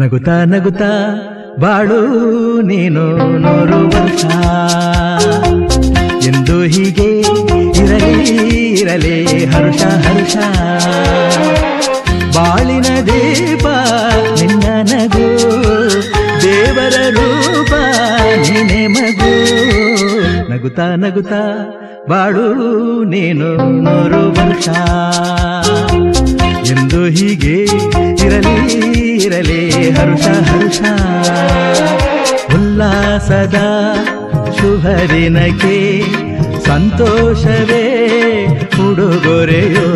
ನಗುತ್ತಾ ನಗುತ್ತಾ ಬಾಳು ನೀನು 100 ವರ್ಷ ಎಂದು ಹೀಗೆ ಇರಲಿ ಇರಲಿ ಹರುಷ ಹರುಷ ಬಾಳಿನ ದೀಪ ನಿನ್ನ ನಗು ದೇವರ ರೂಪ ನೀನೆ ಮಗು ನಗುತ್ತಾ ನಗುತ್ತಾ ಬಾಳು ನೀನು 100 ವರ್ಷ ಎಂದು ಹೀಗೆ ಇರಲಿ ಇರಲಿ ಹರುಷ ಹರುಷ ಉಲ್ಲಾಸದ ಶುಭ ದಿನಕ್ಕೆ ಸಂತೋಷವೇ ಉಡುಗೊರೆಯೋ